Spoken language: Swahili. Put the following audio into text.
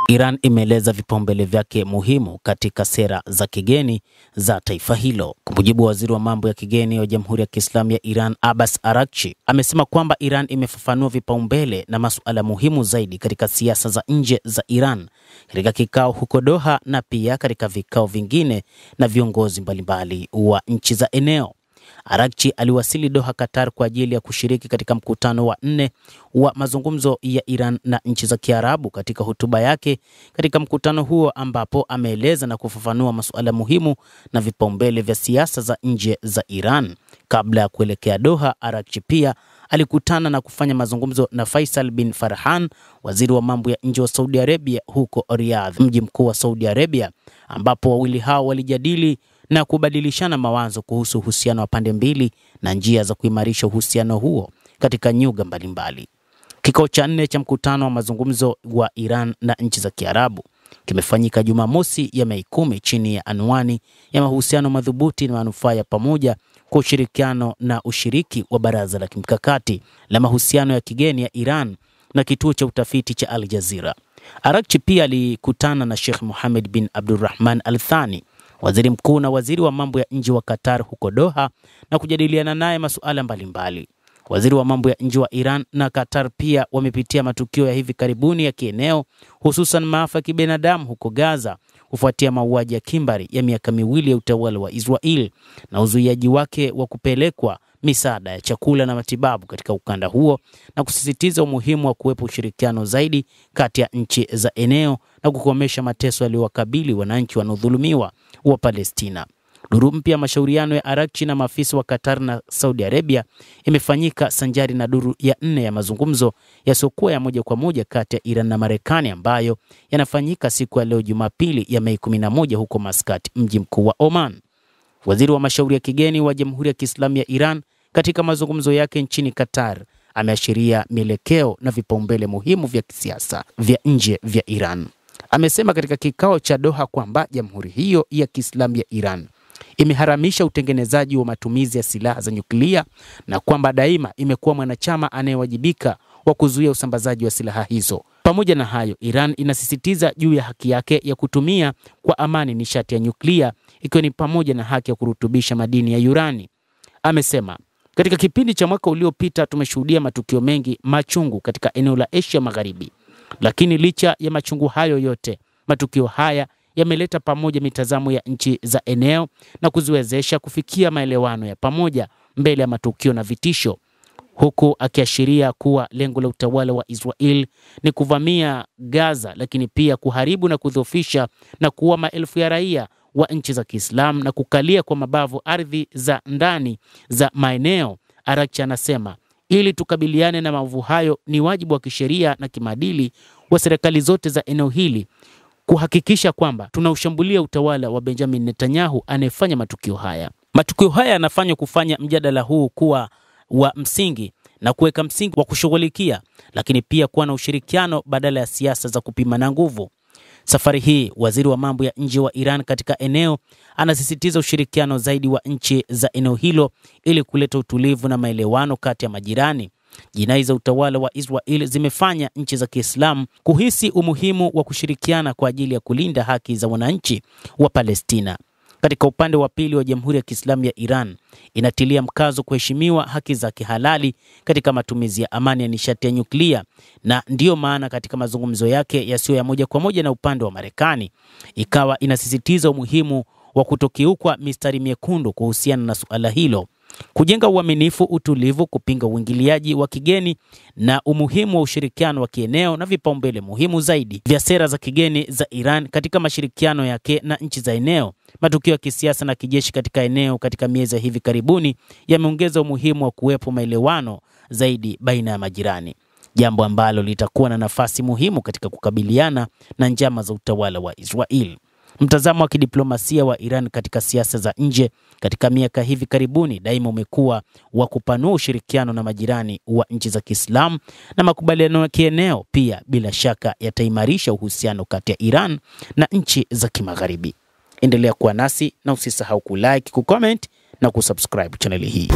Iran imeeleza vipaumbele vyake muhimu katika sera za kigeni za taifa hilo. Kwa mujibu wa waziri wa mambo ya kigeni wa Jamhuri ya Kiislamu ya Iran, Abbas Araghchi, amesema kwamba Iran imefafanua vipaumbele na masuala muhimu zaidi katika siasa za nje za Iran katika kikao huko Doha na pia katika vikao vingine na viongozi mbalimbali wa nchi za eneo. Araghchi aliwasili Doha, Qatar kwa ajili ya kushiriki katika mkutano wa 4 wa mazungumzo ya Iran na nchi za Kiarabu. Katika hotuba yake katika mkutano huo, ambapo ameeleza na kufafanua masuala muhimu na vipaumbele vya siasa za nje za Iran kabla ya kuelekea Doha, Araghchi pia alikutana na kufanya mazungumzo na Faisal bin Farhan, waziri wa mambo ya nje wa Saudi Arabia, huko Riyadh, mji mkuu wa Saudi Arabia, ambapo wawili hao walijadili na kubadilishana mawazo kuhusu uhusiano wa pande mbili na njia za kuimarisha uhusiano huo katika nyuga mbalimbali. Kikao cha 4 cha mkutano wa mazungumzo wa Iran na nchi za Kiarabu kimefanyika Jumamosi ya Mei 10 chini ya anwani ya mahusiano madhubuti na manufaa ya pamoja kwa ushirikiano na ushiriki wa Baraza la Kimkakati la Mahusiano ya Kigeni ya Iran na kituo cha utafiti cha Al Jazeera. Araghchi pia alikutana na Sheikh Mohammed bin Abdulrahman Al Thani, waziri mkuu na waziri wa mambo ya nje wa Qatar, huko Doha na kujadiliana naye masuala mbalimbali. Waziri wa mambo ya nje wa Iran na Qatar pia wamepitia matukio ya hivi karibuni ya kieneo, hususan maafa ya kibinadamu huko Gaza kufuatia mauaji ya kimbari ya miaka 2 ya utawala wa Israel na uzuiaji wake wa kupelekwa misaada ya chakula na matibabu katika ukanda huo, na kusisitiza umuhimu wa kuwepo ushirikiano zaidi kati ya nchi za eneo na kukomesha mateso yaliyowakabili wananchi wanaodhulumiwa wa Palestina. Duru mpya ya mashauriano ya Araghchi na maafisa wa Qatar na Saudi Arabia imefanyika sanjari na duru ya 4 ya mazungumzo yasiokuwa ya moja kwa moja kati ya Iran na Marekani, ambayo yanafanyika siku ya leo Jumapili ya Mei 11 huko Muscat, mji mkuu wa Oman. Waziri wa mashauri ya kigeni wa Jamhuri ya Kiislamu ya Iran katika mazungumzo yake nchini Qatar ameashiria mielekeo na vipaumbele muhimu vya kisiasa vya nje vya Iran. Amesema katika kikao cha Doha kwamba Jamhuri hiyo ya Kiislamu ya Iran imeharamisha utengenezaji wa matumizi ya silaha za nyuklia na kwamba daima imekuwa mwanachama anayewajibika wa kuzuia usambazaji wa silaha hizo. Pamoja na hayo, Iran inasisitiza juu ya haki yake ya kutumia kwa amani nishati ya nyuklia, ikiwa ni pamoja na haki ya kurutubisha madini ya urani. Amesema, katika kipindi cha mwaka uliopita tumeshuhudia matukio mengi machungu katika eneo la Asia Magharibi. Lakini licha ya machungu hayo yote, matukio haya yameleta pamoja mitazamo ya nchi za eneo na kuziwezesha kufikia maelewano ya pamoja mbele ya matukio na vitisho, huku akiashiria kuwa lengo la utawala wa Israel ni kuvamia Gaza, lakini pia kuharibu na kudhoofisha na kuua maelfu ya raia wa nchi za Kiislamu na kukalia kwa mabavu ardhi za ndani za maeneo. Araghchi anasema, ili tukabiliane na maovu hayo, ni wajibu wa kisheria na kimaadili wa serikali zote za eneo hili kuhakikisha kwamba tunaushambulia utawala wa Benjamin Netanyahu anayefanya matukio haya. Matukio haya yanafanywa kufanya mjadala huu kuwa wa msingi na kuweka msingi wa kushughulikia, lakini pia kuwa na ushirikiano badala ya siasa za kupima na nguvu. Safari hii waziri wa mambo ya nje wa Iran katika eneo anasisitiza ushirikiano zaidi wa nchi za eneo hilo ili kuleta utulivu na maelewano kati ya majirani. Jinai za utawala wa Israel zimefanya nchi za Kiislamu kuhisi umuhimu wa kushirikiana kwa ajili ya kulinda haki za wananchi wa Palestina. Katika upande wa pili wa Jamhuri ya Kiislamu ya Iran inatilia mkazo kuheshimiwa haki za kihalali katika matumizi ya amani ya nishati ya nyuklia, na ndiyo maana katika mazungumzo yake yasiyo ya moja kwa moja na upande wa Marekani ikawa inasisitiza umuhimu wa kutokiukwa mistari miekundu kuhusiana na suala hilo, kujenga uaminifu, utulivu, kupinga uingiliaji wa kigeni na umuhimu wa ushirikiano wa kieneo na vipaumbele muhimu zaidi vya sera za kigeni za Iran katika mashirikiano yake na nchi za eneo. Matukio ya kisiasa na kijeshi katika eneo katika miezi ya hivi karibuni yameongeza umuhimu wa kuwepo maelewano zaidi baina ya majirani, jambo ambalo litakuwa na nafasi muhimu katika kukabiliana na njama za utawala wa Israel. Mtazamo wa kidiplomasia wa Iran katika siasa za nje katika miaka hivi karibuni daima umekuwa wa kupanua ushirikiano na majirani wa nchi za Kiislamu, na makubaliano ya kieneo pia bila shaka yataimarisha uhusiano kati ya Iran na nchi za Kimagharibi. Endelea kuwa nasi na usisahau kulike, kucomment na kusubscribe channel hii.